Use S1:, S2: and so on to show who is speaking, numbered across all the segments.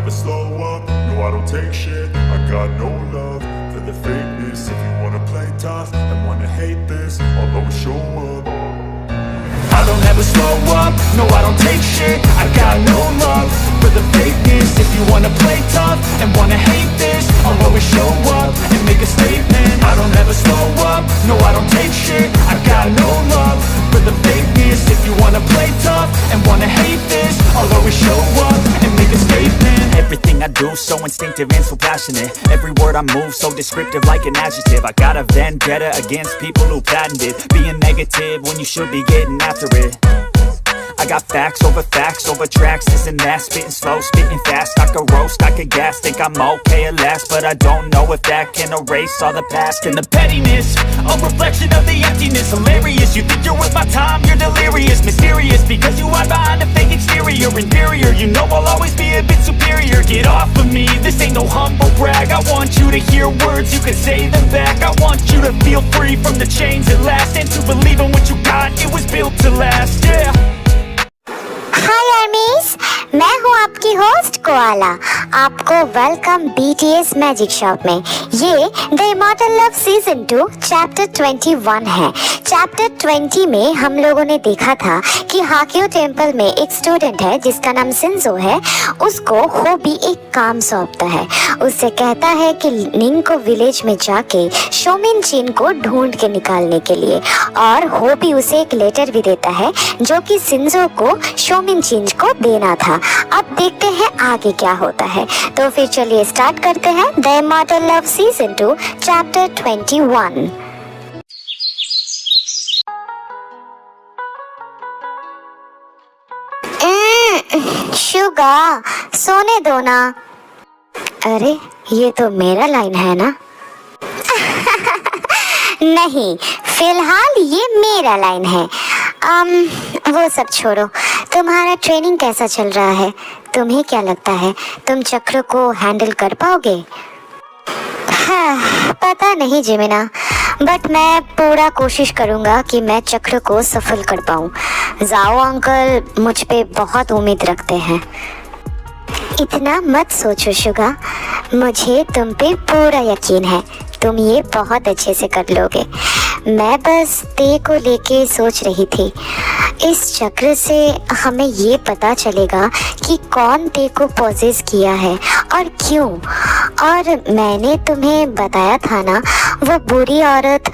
S1: never slow up, no I don't take shit. I got no love for the fakeness. If you wanna play tough and wanna hate this, I'll always show up. I don't ever slow up, no I don't take shit. I got no love for the fakeness. If you wanna play tough and wanna hate this, I'll always show up and make a statement. I don't ever slow up, no I don't take shit. I got no love for the fakeness. If you wanna play tough and wanna hate this, I'll always show up and make a statement.
S2: Everything I do so instinctive and so passionate. Every word I move so descriptive like an adjective. I got a vendetta against people who patented being negative when you should be getting after it. I got facts over tracks, this and that. Spitting slow, spitting fast. I could roast, I could gas. Think I'm okay at last, but I don't know if that can erase all the past. And the pettiness, a reflection of the emptiness. Hilarious, you think you're worth my time, you're delirious. Mysterious, because you hide behind a fake exterior. Inferior, you know I'll always be a bit superior. Get off of me, this ain't no humble brag. I want you to hear words, you can say them back. I want you to feel free from the chains at last, and to believe in what you got, it was built to last, yeah.
S3: हाय आर्मीज, मैं हूँ आपकी host koala. आपको welcome BTS magic shop में। ये the immortal love season 2 chapter 21 है। Chapter 20 में हम लोगों ने देखा था कि हाक्यो टेम्पल में एक स्टूडेंट है जिसका नाम सिंजो है। उसको होबी एक काम सौंपता है। उससे कहता है कि निंको विलेज में जाके शोमिन चिन को ढूंढ के निकालने के लिए, और होबी उसे एक लेटर भी देता है जो कि सिंजो को शोमिन चिन को देना था। अब देखते हैं आगे क्या होता है। तो फिर चलिए स्टार्ट करते हैं the immortal love season 2 chapter 21। Suga, सोने दो ना। अरे ये तो मेरा लाइन है ना। नहीं, फिलहाल ये मेरा लाइन है। वो सब छोड़ो, तुम्हारा ट्रेनिंग कैसा चल रहा है? तुम्हें क्या लगता है, तुम चक्र को हैंडल कर पाओगे? हाँ, पता नहीं जिमिना, बट मैं पूरा कोशिश करूँगा कि मैं चक्र को सफल कर पाऊँ। जाओ अंकल मुझ पे बहुत उम्मीद रखते हैं। इतना मत सोचो शुगा, मुझे तुम पे पूरा यकीन है, तुम ये बहुत अच्छे से कर लोगे। मैं बस ते को लेके सोच रही थी। इस चक्र से हमें ये पता चलेगा कि कौन ते को पॉजेस किया है और क्यों। और मैंने तुम्हें बताया था ना वो बुरी औरत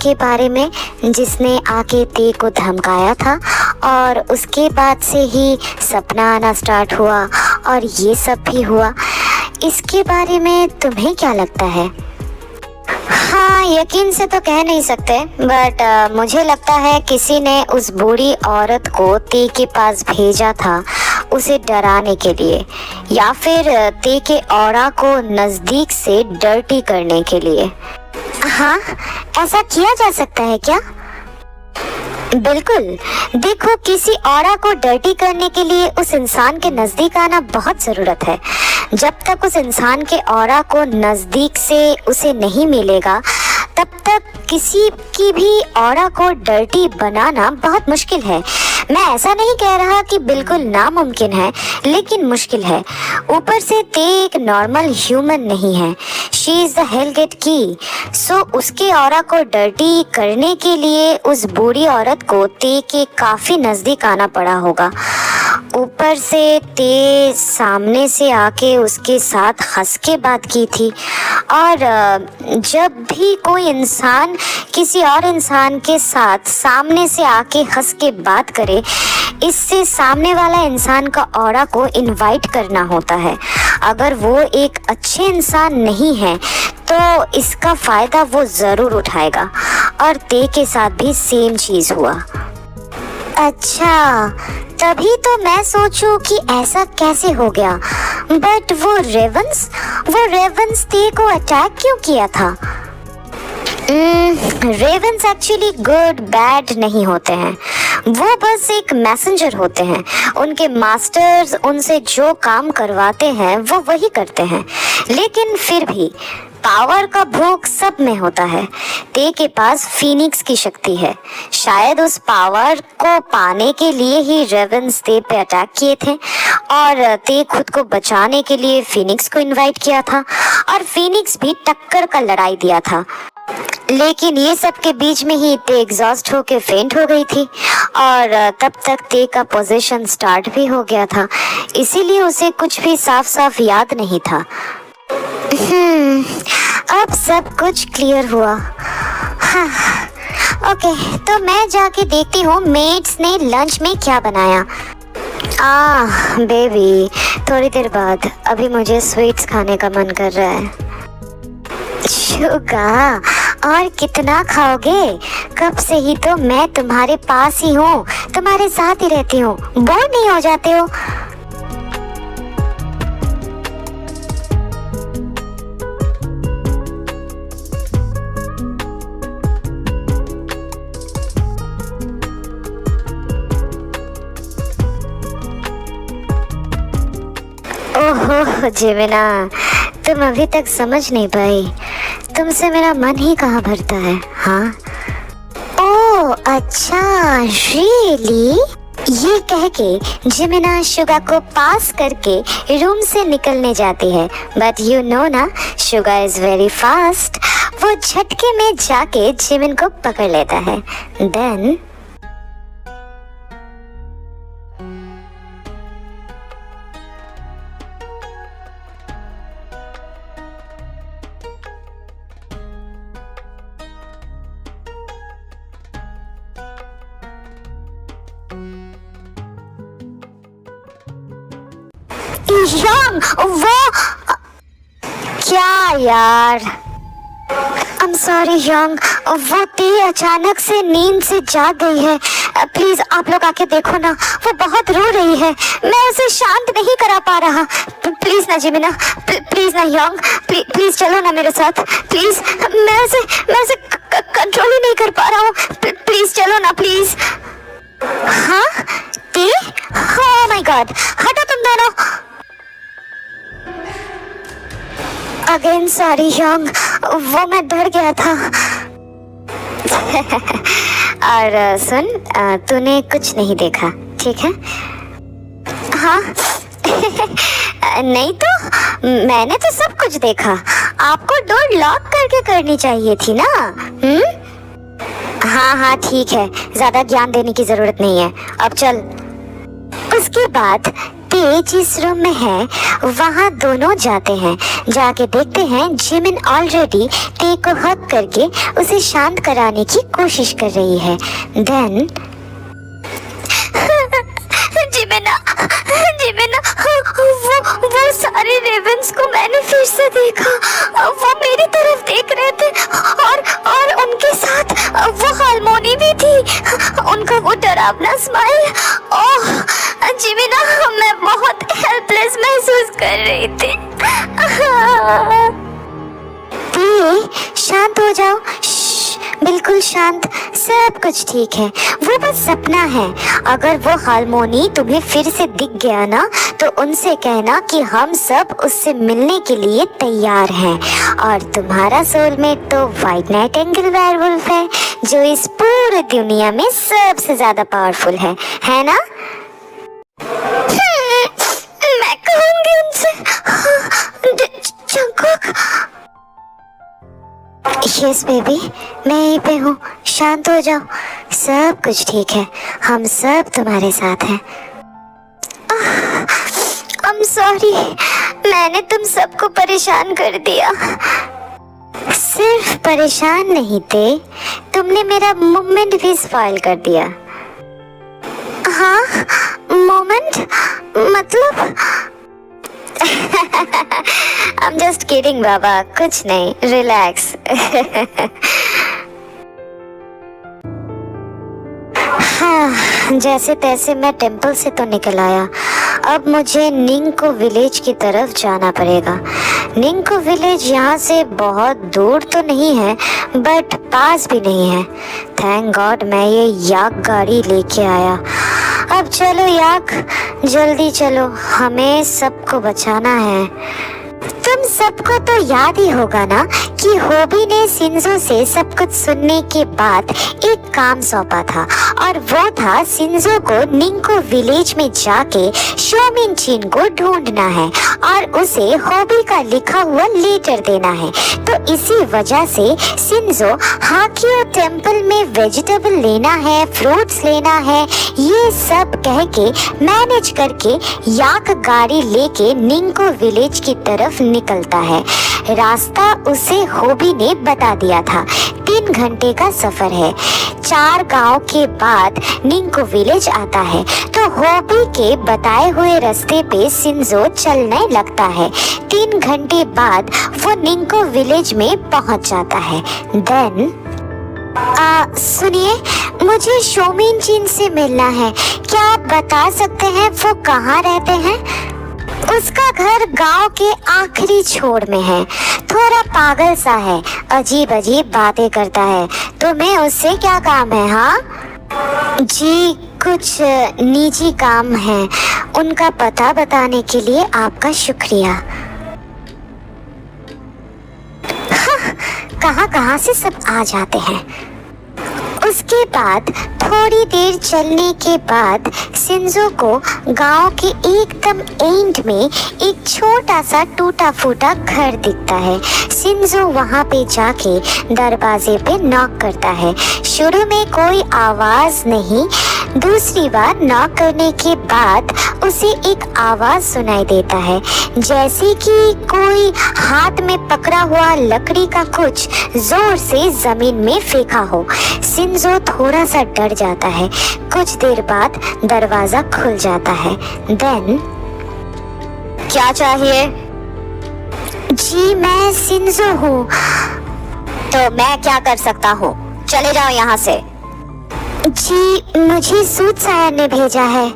S3: के बारे में जिसने आके ते को धमकाया था, और उसके बाद से ही सपना आना स्टार्ट हुआ और ये सब भी हुआ। इसके बारे में तुम्हें क्या लगता है? हाँ, यकीन से तो कह नहीं सकते, बट मुझे लगता है किसी ने उस बूढ़ी औरत को ते के पास भेजा था उसे डराने के लिए, या फिर ते के ऑरा को नज़दीक से डर्टी करने के लिए। हाँ, ऐसा किया जा सकता है क्या? बिल्कुल। देखो, किसी ऑरा को डर्टी करने के लिए उस इंसान के नज़दीक आना बहुत ज़रूरत है। जब तक उस इंसान के ऑरा को नज़दीक से उसे नहीं मिलेगा, तब तक किसी की भी ऑरा को डर्टी बनाना बहुत मुश्किल है। मैं ऐसा नहीं कह रहा कि बिल्कुल नामुमकिन है, लेकिन मुश्किल है। ऊपर से ते एक नॉर्मल ह्यूमन नहीं है, शी इज़ द हेलगेट की। सो उसके ऑरा को डर्टी करने के लिए उस बूढ़ी औरत को ते के काफ़ी नज़दीक आना पड़ा होगा। ऊपर से ते सामने से आके उसके साथ हंस के बात की थी, और जब भी कोई इंसान किसी और इंसान के साथ सामने से आके हंस के बात करे, इससे सामने वाला इंसान का ऑरा को इनवाइट करना होता है। अगर वो एक अच्छे इंसान नहीं है तो इसका फ़ायदा वो ज़रूर उठाएगा, और ते के साथ भी सेम चीज़ हुआ। अच्छा, तभी तो मैं सोचूं कि ऐसा कैसे हो गया। बट वो रेवंस ते को अटैक क्यों किया था? रेवंस एक्चुअली गुड बैड नहीं होते हैं, वो बस एक मैसेंजर होते हैं। उनके मास्टर्स उनसे जो काम करवाते हैं वो वही करते हैं। लेकिन फिर भी पावर का भोग सब में होता है। ते के पास फीनिक्स की शक्ति है। शायद उस पावर को पाने के लिए ही रेवेंस ते पे अटैक किए थे और ते खुद को बचाने के लिए फीनिक्स को इनवाइट किया था और फीनिक्स भी टक्कर का लड़ाई दिया था। लेकिन ये सब के बीच में ही ते एग्जॉस्ट होके फेंट हो गई थी और तब तक ते का पोजीशन स्टार्ट भी हो गया था, इसीलिए उसे कुछ भी साफ साफ याद नहीं था। अब सब कुछ क्लियर हुआ। हाँ, ओके, तो मैं जाके देखती हूँ मेट्स ने लंच में क्या बनाया। बेबी, थोड़ी देर बाद, अभी मुझे स्वीट्स खाने का मन कर रहा है। शुगा, और कितना खाओगे? कब से ही तो मैं तुम्हारे पास ही हूँ, तुम्हारे साथ ही रहती हूँ, बोर नहीं हो जाते हो? ओहो जिमिना, तुम अभी तक समझ नहीं पाई, तुमसे मेरा मन ही कहाँ भरता है। हाँ, ओह अच्छा, रियली? ये कह के जिमिना शुगा को पास करके रूम से निकलने जाती है, बट यू नो ना, शुगा इज वेरी फास्ट। वो झटके में जाके जिमिन को पकड़ लेता है। देन यंग, वो क्या यार? I'm sorry यंग, वो ते अचानक से नींद से जाग गई है। प्लीज आप लोग आके देखो ना, वो बहुत रो रही है। मैं उसे शांत नहीं करा पा रहा। प्लीज ना जिमिना, प्लीज ना यंग, प्लीज चलो ना मेरे साथ, प्लीज। मैं उसे कंट्रोल ही नहीं कर पा रहा हूँ। प्लीज चलो ना, प्लीज। हाँ ते, ओह माय गॉड, हटो तुम दोनों। अगेन सॉरी यंग, वो मैं डर गया था। और सुन, तूने कुछ नहीं देखा, ठीक है? हाँ। नहीं तो मैंने तो सब कुछ देखा। आपको डोर लॉक करके करनी चाहिए थी ना। हाँ ठीक है, ज्यादा ज्ञान देने की जरूरत नहीं है, अब चल। उसके बाद ते जिस रूम में है वहाँ दोनों जाते हैं। जाके देखते हैं जिमिन ऑलरेडी ते को हक करके उसे शांत कराने की कोशिश कर रही है। देन जिमिना, वो सारे रेवेंस को मैंने फिर से देखा। वो मेरी तरफ देख रहे थे और उनके साथ वो हार्मोनी भी थी। उनका वो डरावना स्माइल, ओह जिमिना, मैं बहुत हेल्पलेस महसूस कर रही थी। शांत हो जाओ, बिल्कुल शांत, सब कुछ ठीक है। वो बस सपना है। अगर वो हार्मोनी तुम्हें फिर से दिख गया ना, तो उनसे कहना कि हम सब उससे मिलने के लिए तैयार हैं। और तुम्हारा सोलमेट तो व्हाइट नाइटिंगेल वेयरवुल्फ है, जो इस पूरी दुनिया में सबसे ज्यादा पावरफुल है ना? मैं कहूँगी उनसे। जंगकुक, यस बेबी, मैं यहीं पे हूँ, शांत हो जाओ, सब कुछ ठीक है, हम सब तुम्हारे साथ हैं। I'm sorry, मैंने तुम सबको परेशान कर दिया। सिर्फ परेशान नहीं थे, तुमने मेरा मोमेंट भी स्पॉइल कर दिया। हाँ, मोमेंट मतलब? I'm just kidding बाबा, कुछ नहीं, रिलैक्स। हाँ, जैसे तैसे मैं टेंपल से तो निकल आया। अब मुझे निंको विलेज की तरफ जाना पड़ेगा। निंको विलेज यहाँ से बहुत दूर तो नहीं है, बट पास भी नहीं है। थैंक गॉड मैं ये याक गाड़ी लेके आया। अब चलो याक, जल्दी चलो, हमें सबको बचाना है। तुम तुम सबको तो याद ही होगा ना कि होबी ने शिंजो से सब कुछ सुनने के बाद एक काम सौंपा था, और वो था शिंजो को निंको विलेज में जाके शोमिनचिन को ढूंढना है और उसे होबी का लिखा हुआ लेटर देना है। तो इसी वजह से शिंजो हाकियो टेम्पल में वेजिटेबल लेना है, फ्रूट्स लेना है, ये सब कह के मैनेज करके याक गाड़ी लेके निंको विलेज की तरफ निकलता है। रास्ता उसे होबी ने बता दिया था। 3 घंटे का सफर है। 4 गांव के बाद निंको विलेज आता है। तो होबी के बताए हुए रास्ते पे शिंजो चलने लगता है। 3 घंटे बाद वो निंको विलेज में पहुंच जाता है। देन सुनिए, मुझे शोमिनचिन से मिलना है। क्या आप बता सकते हैं वो कहाँ रहते हैं? उसका घर गांव के आखिरी छोर में है। थोड़ा पागल सा है, अजीब अजीब बातें करता है। तुम्हें उससे क्या काम है? हाँ जी, कुछ निजी काम है। उनका पता बताने के लिए आपका शुक्रिया। कहाँ से सब आ जाते हैं। उसके बाद थोड़ी देर चलने के बाद शिंजो को गांव के एकदम एंड में एक छोटा सा टूटा फूटा घर दिखता है। शिंजो वहां पे जाके दरवाजे पे नॉक करता है। शुरू में कोई आवाज नहीं, दूसरी बार नॉक करने के बाद उसे एक आवाज सुनाई देता है, जैसे कि कोई हाथ में पकड़ा हुआ लकड़ी का कुछ जोर से जमीन में फेंका हो। शिंजो थोड़ा सा डर जाता है। कुछ देर बाद दरवाजा खुल जाता है। देन क्या चाहिए? जी, मैं शिंजो हूँ। तो मैं क्या कर सकता हूँ? चले जाओ यहाँ से। जी, मुझे सूटसायर ने भेजा है।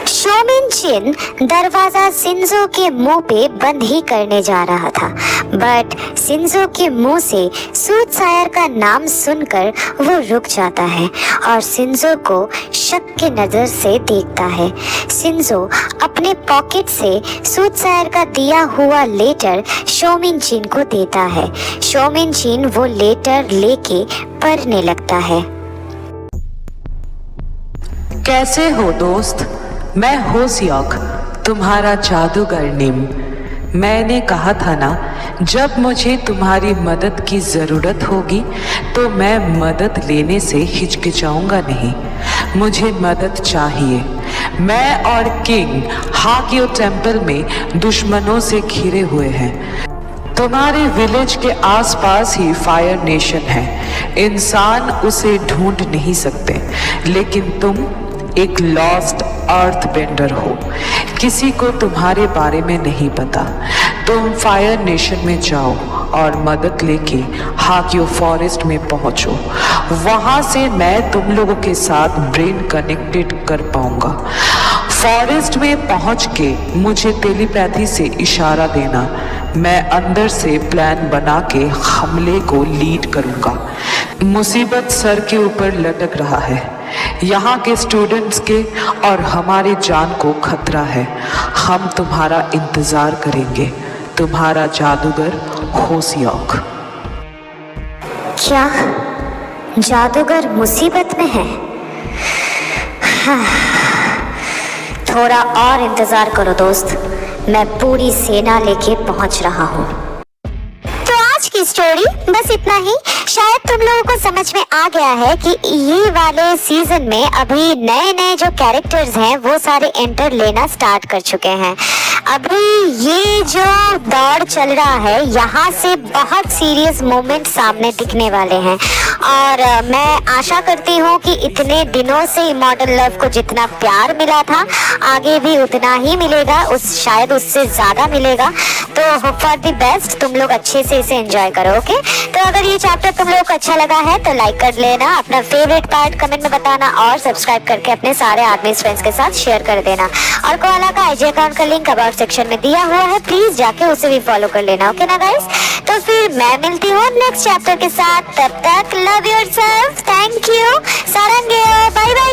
S3: शोमिनचिन दरवाजा शिंजो के मुंह पे बंद ही करने जा रहा था, बट शिंजो के मुंह से सूटसायर का नाम सुनकर वो रुक जाता है और शिंजो को शक के नजर से देखता है। शिंजो अपने पॉकेट से सूटसायर का दिया हुआ लेटर शोमिनचिन को देता है। शोमिनचिन वो लेटर लेके पढ़ने लगता है।
S4: कैसे हो दोस्त? मैं होसियोक, तुम्हारा जादूगर निम। मैंने कहा था ना, जब मुझे तुम्हारी मदद की ज़रूरत होगी तो मैं मदद लेने से हिचकिचाऊंगा नहीं। मुझे मदद चाहिए। मैं और किंग हाकियो टेम्पल में दुश्मनों से घिरे हुए हैं। तुम्हारे विलेज के आसपास ही फायर नेशन है। इंसान उसे ढूंढ नहीं सकते, लेकिन तुम एक लॉस्ट अर्थ बेंडर हो। किसी को तुम्हारे बारे में नहीं पता। तुम फायर नेशन में जाओ और मदद लेके हाकियो फॉरेस्ट में पहुंचो। वहां से मैं तुम लोगों के साथ ब्रेन कनेक्टेड कर पाऊंगा। फॉरेस्ट में पहुंच के मुझे टेलीपैथी से इशारा देना। मैं अंदर से प्लान बना के हमले को लीड करूंगा। मुसीबत सर के ऊपर लटक रहा है। यहाँ के स्टूडेंट्स के और हमारे जान को खतरा है। हम तुम्हारा इंतजार करेंगे। तुम्हारा जादूगर होसियोक।
S3: क्या जादूगर मुसीबत में है? थोड़ा और इंतजार करो दोस्त, मैं पूरी सेना लेके पहुंच रहा हूँ। तो आज की स्टोरी बस इतना ही। शायद तुम लोगों को समझ में आ गया है कि ये वाले सीजन में अभी नए नए जो कैरेक्टर्स हैं वो सारे एंटर लेना स्टार्ट कर चुके हैं। अभी ये जो दौड़ चल रहा है, यहाँ से बहुत सीरियस मोमेंट सामने दिखने वाले हैं और मैं आशा करती हूँ कि इतने दिनों से इमॉर्टल लव को जितना प्यार मिला था आगे भी उतना ही मिलेगा, शायद उससे ज़्यादा मिलेगा। तो होप फॉर द बेस्ट, तुम लोग अच्छे से इसे एंजॉय करो। ओके, तो अगर ये चैप्टर तुम लोग को अच्छा लगा है तो लाइक कर लेना, अपना फेवरेट पार्ट कमेंट में बताना और सब्सक्राइब करके अपने सारे आर्मी फ्रेंड्स के साथ शेयर कर देना। और कोआला का आईजी अकाउंट का लिंक अबाउट सेक्शन में दिया हुआ है, प्लीज जाके उसे भी फॉलो कर लेना। ओके ना गाइस, तो फिर मैं मिलती हूँ नेक्स्ट चैप्टर के साथ। तब तक लव योरसेल्फ, थैंक यू, सारंगे, बाय बाय।